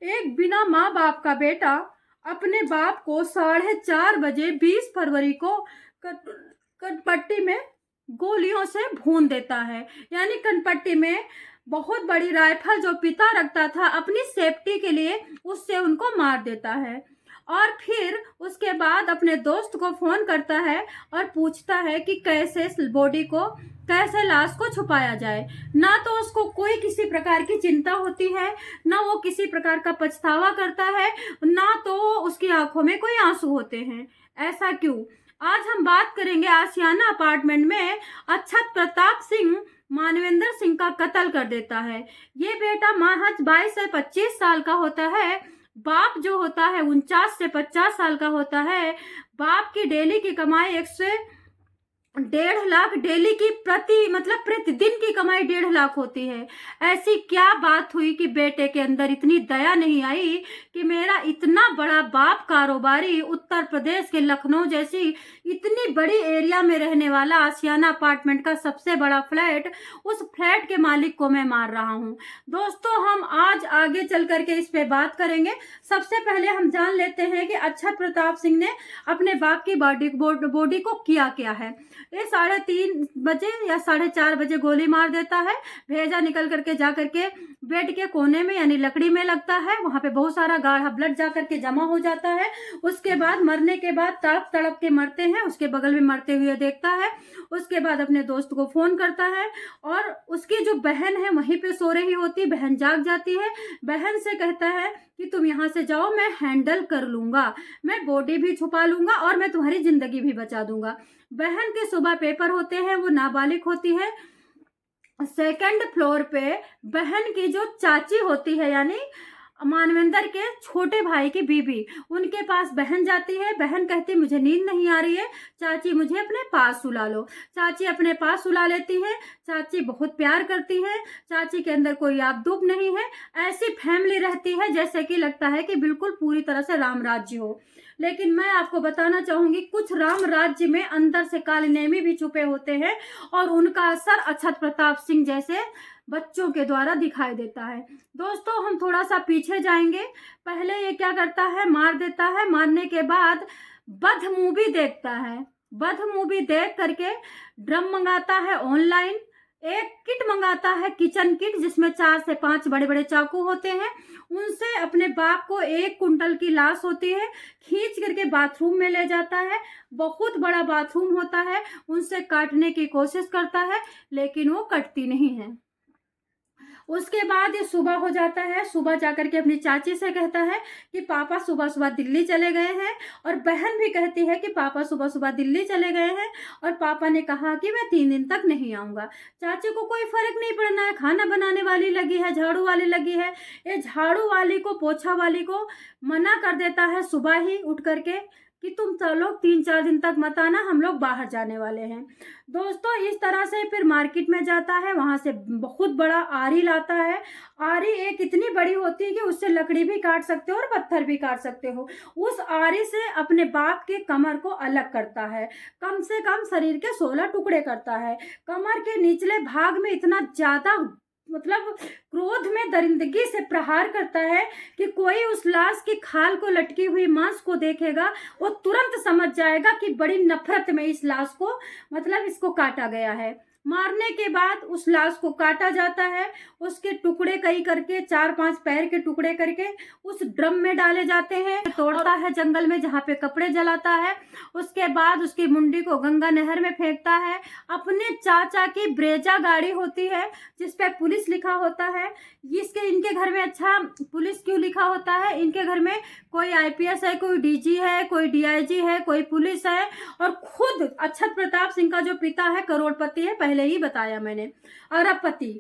एक बिना माँ बाप का बेटा अपने बाप को 4:30 बजे 20 फरवरी को कनपट्टी में गोलियों से भून देता है। यानी कनपट्टी में बहुत बड़ी राइफल जो पिता रखता था अपनी सेफ्टी के लिए, उससे उनको मार देता है। और फिर उसके बाद अपने दोस्त को फोन करता है और पूछता है कि कैसे लाश को छुपाया जाए। ना तो उसको कोई किसी प्रकार की चिंता होती है, ना वो किसी प्रकार का पछतावा करता है, ना तो उसकी आंखों में कोई आंसू होते हैं। ऐसा क्यों? आज हम बात करेंगे आशियाना अपार्टमेंट में अक्षत प्रताप सिंह मानवेंद्र सिंह का कत्ल कर देता है। ये बेटा महज 22 से 25 साल का होता है। बाप जो होता है 49 से 50 साल का होता है। बाप की डेली की कमाई 1.5 लाख डेली की प्रतिदिन की कमाई 1.5 लाख होती है। ऐसी क्या बात हुई कि बेटे के अंदर इतनी दया नहीं आई कि मेरा इतना बड़ा बाप कारोबारी, उत्तर प्रदेश के लखनऊ जैसी इतनी बड़ी एरिया में रहने वाला आशियाना अपार्टमेंट का सबसे बड़ा फ्लैट, उस फ्लैट के मालिक को मैं मार रहा हूँ। दोस्तों, हम आज आगे चल करके इस पे बात करेंगे। सबसे पहले हम जान लेते हैं कि अक्षत प्रताप सिंह ने अपने बाप की बॉडी को किया क्या है। ये 3:30 बजे या 4:30 बजे गोली मार देता है। भेजा निकल करके जा करके बेड के कोने में यानी लकड़ी में लगता है। वहां पे बहुत सारा गाढ़ा ब्लड जा करके जमा हो जाता है। उसके बाद मरने के बाद तड़प तड़प के मरते हैं। उसके बगल में मरते हुए देखता है। उसके बाद अपने दोस्त को फोन करता है और उसकी जो बहन है वहीं पे सो रही होती। बहन जाग जाती है। बहन से कहता है कि तुम यहाँ से जाओ, मैं हैंडल कर लूंगा, मैं बॉडी भी छुपा लूंगा और मैं तुम्हारी जिंदगी भी बचा दूंगा। बहन के सुबह पेपर होते हैं, वो नाबालिग होती है। सेकंड फ्लोर पे बहन की जो चाची होती है यानी मानवेंद्र के छोटे भाई की बीबी, उनके पास बहन जाती है। बहन कहती मुझे नींद नहीं आ रही है, चाची मुझे अपने पास सुला लो। चाची अपने पास सुला लेती है। चाची बहुत प्यार करती है। चाची के अंदर कोई आपदूब नहीं है। ऐसी फैमिली रहती है जैसे कि लगता है कि बिल्कुल पूरी तरह से राम राज्य हो। लेकिन मैं आपको बताना चाहूंगी, कुछ राम राज्य में अंदर से काले नेमी भी छुपे होते हैं और उनका असर अक्षत प्रताप सिंह जैसे बच्चों के द्वारा दिखाई देता है। दोस्तों, हम थोड़ा सा पीछे जाएंगे। पहले ये क्या करता है, मार देता है। मारने के बाद बध मूवी देखता है। बध मूवी देख करके ड्रम मंगाता है ऑनलाइन। एक किट मंगाता है, किचन किट, जिसमें 4 से 5 बड़े बड़े चाकू होते हैं। उनसे अपने बाप को 1 कुंटल की लाश होती है खींच करके बाथरूम में ले जाता है। बहुत बड़ा बाथरूम होता है। उनसे काटने की कोशिश करता है लेकिन वो कटती नहीं है। उसके बाद ये सुबह हो जाता है। सुबह जाकर के अपनी चाची से कहता है कि पापा सुबह सुबह दिल्ली चले गए हैं। और बहन भी कहती है कि पापा सुबह सुबह दिल्ली चले गए हैं और पापा ने कहा कि मैं 3 दिन तक नहीं आऊंगा। चाची को कोई फर्क नहीं पड़ना है, खाना बनाने वाली लगी है, झाड़ू वाली लगी है। ये झाड़ू वाली को, पोछा वाली को मना कर देता है सुबह ही उठ करके कि तुम लोग 3-4 दिन तक मत आना, हम लोग बाहर जाने वाले हैं। दोस्तों, इस तरह से फिर मार्केट में जाता है। वहां से बहुत बड़ा आरी लाता है। आरी एक इतनी बड़ी होती है कि उससे लकड़ी भी काट सकते हो और पत्थर भी काट सकते हो। उस आरी से अपने बाप के कमर को अलग करता है। कम से कम शरीर के 16 टुकड़े करता है। कमर के निचले भाग में इतना ज्यादा क्रोध में दरिंदगी से प्रहार करता है कि कोई उस लाश की खाल को लटकी हुई मांस को देखेगा, वो तुरंत समझ जाएगा कि बड़ी नफरत में इस लाश को इसको काटा गया है। मारने के बाद उस लाश को काटा जाता है। उसके टुकड़े कई करके 4-5 पैर के टुकड़े करके उस ड्रम में डाले जाते हैं। तोड़ता है जंगल में जहाँ पे कपड़े जलाता है। उसके बाद उसकी मुंडी को गंगा नहर में फेंकता है। अपने चाचा की ब्रेजा गाड़ी होती है जिसपे पुलिस लिखा होता है। इनके घर में, अच्छा पुलिस क्यों लिखा होता है, इनके घर में कोई आईपीएस है, कोई डीजी है, कोई डीआईजी है, कोई पुलिस है। और खुद अक्षत प्रताप सिंह का जो पिता है करोड़पति है, पहले ही बताया मैंने, अरबपति।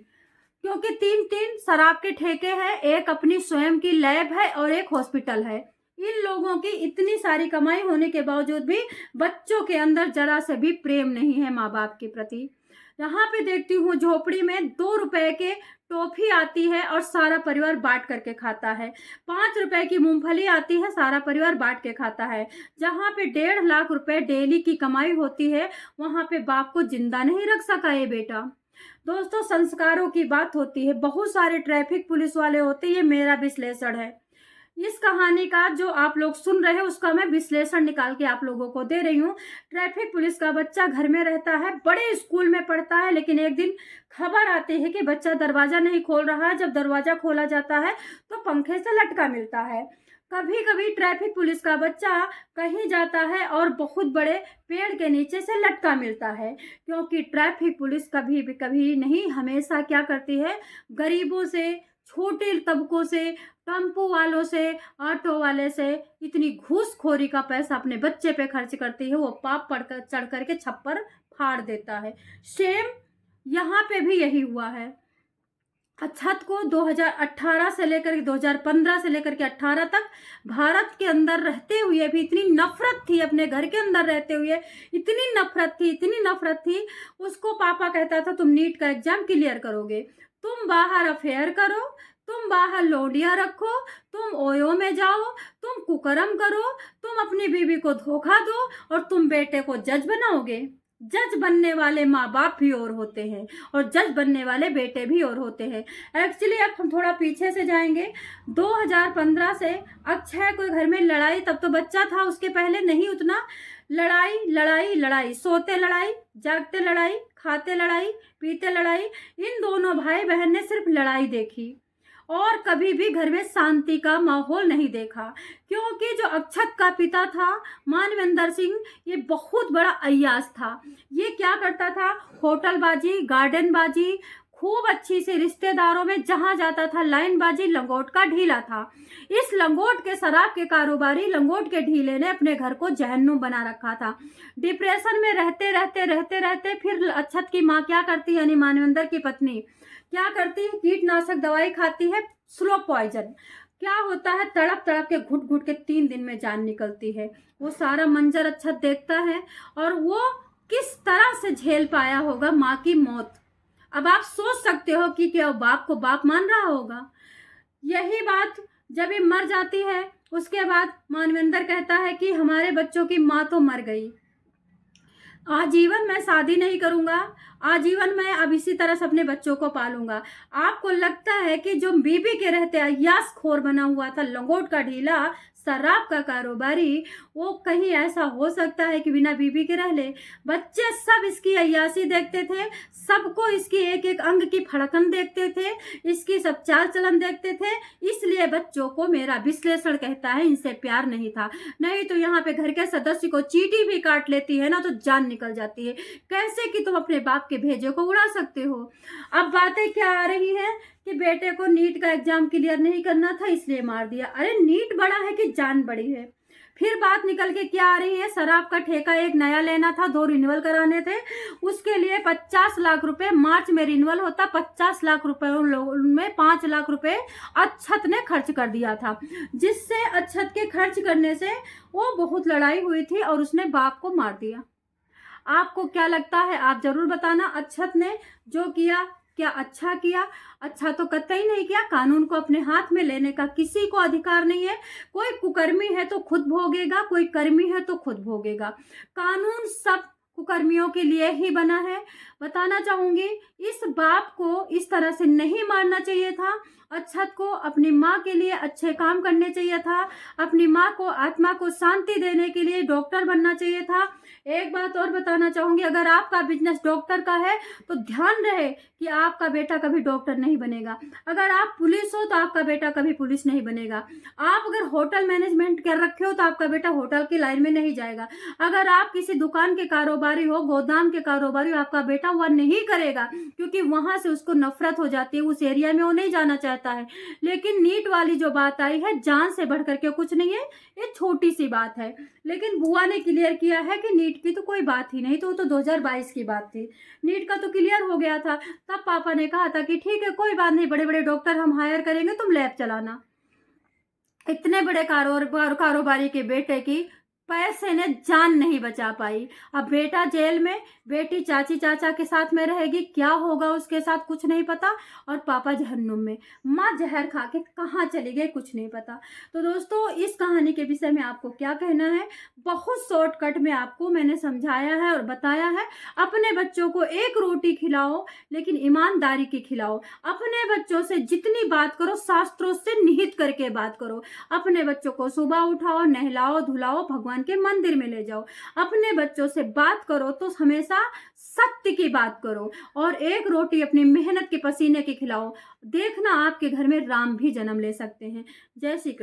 क्योंकि 3-3 शराब के ठेके हैं, एक अपनी स्वयं की लैब है और एक हॉस्पिटल है। इन लोगों की इतनी सारी कमाई होने के बावजूद भी बच्चों के अंदर जरा से भी प्रेम नहीं है माँ बाप के प्रति। यहाँ पे देखती हूँ झोपड़ी में 2 रुपए के टॉफी आती है और सारा परिवार बांट करके खाता है। 5 रुपए की मूंगफली आती है, सारा परिवार बांट के खाता है। जहाँ पे 1.5 लाख रुपए डेली की कमाई होती है, वहां पे बाप को जिंदा नहीं रख सका ये बेटा। दोस्तों, संस्कारों की बात होती है। बहुत सारे ट्रैफिक पुलिस वाले होते हैं, ये मेरा विश्लेषण है। इस कहानी का जो आप लोग सुन रहे हैं उसका मैं विश्लेषण निकाल के आप लोगों को दे रही हूँ। ट्रैफिक पुलिस का बच्चा घर में रहता है, बड़े स्कूल में पढ़ता है, लेकिन एक दिन खबर आती है कि बच्चा दरवाजा नहीं खोल रहा है। जब दरवाजा खोला जाता है तो पंखे से लटका मिलता है। कभी कभी ट्रैफिक पुलिस का बच्चा कहीं जाता है और बहुत बड़े पेड़ के नीचे से लटका मिलता है, क्योंकि ट्रैफिक पुलिस कभी नहीं, हमेशा क्या करती है, गरीबों से, छोटे तबकों से, टेम्पो वालों से, ऑटो वाले से इतनी घूसखोरी का पैसा अपने बच्चे पे खर्च करती है, वो पाप पढ़कर चढ़ करके छप्पर फाड़ देता है। सेम यहाँ पे भी यही हुआ है। छत को 2018 से लेकर के 2015 से लेकर के 18 तक भारत के अंदर रहते हुए भी इतनी नफरत थी, अपने घर के अंदर रहते हुए इतनी नफरत थी, इतनी नफरत थी। उसको पापा कहता था तुम नीट का एग्जाम क्लियर करोगे, तुम बाहर अफेयर करो, तुम बाहर लोडिया रखो, तुम ओयो में जाओ, तुम कुकर्म करो, तुम अपनी बीवी को धोखा दो और तुम बेटे को जज बनाओगे। जज बनने वाले माँ बाप भी और होते हैं और जज बनने वाले बेटे भी और होते हैं। एक्चुअली अब हम थोड़ा पीछे से जाएंगे। 2015 से अक्षय को घर में लड़ाई, तब तो बच्चा था, उसके पहले नहीं उतना, लड़ाई लड़ाई लड़ाई, सोते लड़ाई, जागते लड़ाई, खाते लड़ाई, पीते लड़ाई। इन दोनों भाई बहन ने सिर्फ लड़ाई देखी और कभी भी घर में शांति का माहौल नहीं देखा, क्योंकि जो अक्षत का पिता था मानवेंद्र सिंह, ये बहुत बड़ा अय्याश था। ये क्या करता था, होटलबाजी, गार्डनबाजी, खूब अच्छी से रिश्तेदारों में जहां जाता था लाइनबाजी, लंगोट का ढीला था। इस लंगोट के शराब के कारोबारी लंगोट के ढीले ने अपने घर को जहन्नुम बना रखा था। डिप्रेशन में रहते रहते रहते रहते फिर अक्षत की माँ क्या करती है, यानी मानवेंद्र की पत्नी क्या करती है, कीटनाशक दवाई खाती है, स्लो पॉइजन। क्या होता है, तड़प तड़प के घुट घुट के 3 दिन में जान निकलती है। वो सारा मंजर अच्छा देखता है और वो किस तरह से झेल पाया होगा माँ की मौत। अब आप सोच सकते हो कि क्या बाप को बाप मान रहा होगा। यही बात जब ये मर जाती है, उसके बाद मानवेंद्र कहता है कि हमारे बच्चों की माँ तो मर गई, आजीवन मैं शादी नहीं करूंगा, आजीवन मैं अब इसी तरह से अपने बच्चों को पालूंगा। आपको लगता है कि जो बीबी के रहते अय्याश खोर बना हुआ था, लंगोट का ढीला, शराब का कारोबारी, वो कहीं ऐसा हो सकता है कि बिना बीबी के रह ले? बच्चे सब इसकी अय्याशी देखते थे, सबको इसकी एक एक अंग की फड़कन देखते थे, इसकी सब चाल चलन देखते थे। इसलिए बच्चों को, मेरा विश्लेषण कहता है, इनसे प्यार नहीं था। नहीं तो यहाँ पे घर के सदस्य को चींटी भी काट लेती है ना तो जान निकल जाती है। कैसे कि तुम अपने बाप के भेजे को उड़ा सकते हो। अब बातें क्या आ रही है कि बेटे को नीट का एग्जाम क्लियर नहीं करना था इसलिए मार दिया। अरे नीट बड़ा है कि जान बड़ी है। फिर बात निकल के क्या आ रही है, शराब का ठेका एक नया लेना था, 2 रिन्यूअल कराने थे, उसके लिए 50 लाख रुपए, मार्च में रिन्यूअल होता, 50 लाख रुपए में 5 लाख रुपए अक्षत ने खर्च कर दिया था, जिससे अक्षत के खर्च करने से वो बहुत लड़ाई हुई थी और उसने बाप को मार दिया। आपको क्या लगता है, आप जरूर बताना। अक्षत ने जो किया, क्या अच्छा किया? अच्छा तो कतई नहीं किया। कानून को अपने हाथ में लेने का किसी को अधिकार नहीं है। कोई कुकर्मी है तो खुद भोगेगा, कोई कर्मी है तो खुद भोगेगा। कानून सब कुकर्मियों के लिए ही बना है। बताना चाहूंगी, इस बाप को इस तरह से नहीं मारना चाहिए था। अक्षत को अपनी माँ के लिए अच्छे काम करने चाहिए था, अपनी माँ को, आत्मा को शांति देने के लिए डॉक्टर बनना चाहिए था। एक बात और बताना चाहूंगी, अगर आपका बिजनेस डॉक्टर का है तो ध्यान रहे कि आपका बेटा कभी डॉक्टर नहीं बनेगा। अगर आप पुलिस हो तो आपका बेटा कभी पुलिस नहीं बनेगा। आप अगर होटल मैनेजमेंट कर रखे हो तो आपका बेटा होटल की लाइन में नहीं जाएगा। अगर आप किसी दुकान के कारोबारी हो, गोदाम के कारोबारी हो, आपका बेटा वह नहीं करेगा, क्योंकि वहां से उसको नफरत हो जाती है, उस एरिया में वो नहीं जाना चाहता है। लेकिन नीट वाली जो बात आई है, जान से बढ़ करके कुछ नहीं है, ये छोटी सी बात है। लेकिन बुआ ने क्लियर किया है कि नीट की तो कोई बात ही नहीं, तो वो तो 2022 की बात थी, नीट का तो क्लियर हो गया था। तब पापा ने कहा था कि ठीक है कोई बात नहीं, बड़े बड़े डॉक्टर हम हायर करेंगे, तुम लैब चलाना। इतने बड़े कारोबारी के बेटे की पैसे ने जान नहीं बचा पाई। अब बेटा जेल में, बेटी चाची चाचा के साथ में रहेगी, क्या होगा उसके साथ कुछ नहीं पता, और पापा जहन्नुम में। माँ जहर खा के कहाँ चली गई कुछ नहीं पता। तो दोस्तों, इस कहानी के विषय में आपको क्या कहना है? बहुत शॉर्टकट में आपको मैंने समझाया है और बताया है। अपने बच्चों को एक रोटी खिलाओ, लेकिन ईमानदारी की खिलाओ। अपने बच्चों से जितनी बात करो, शास्त्रों से निहित करके बात करो। अपने बच्चों को सुबह उठाओ, नहलाओ धुलाओ, भगवान के मंदिर में ले जाओ। अपने बच्चों से बात करो तो हमेशा सत्य की बात करो, और एक रोटी अपनी मेहनत के पसीने की खिलाओ। देखना, आपके घर में राम भी जन्म ले सकते हैं। जय श्री कृष्ण।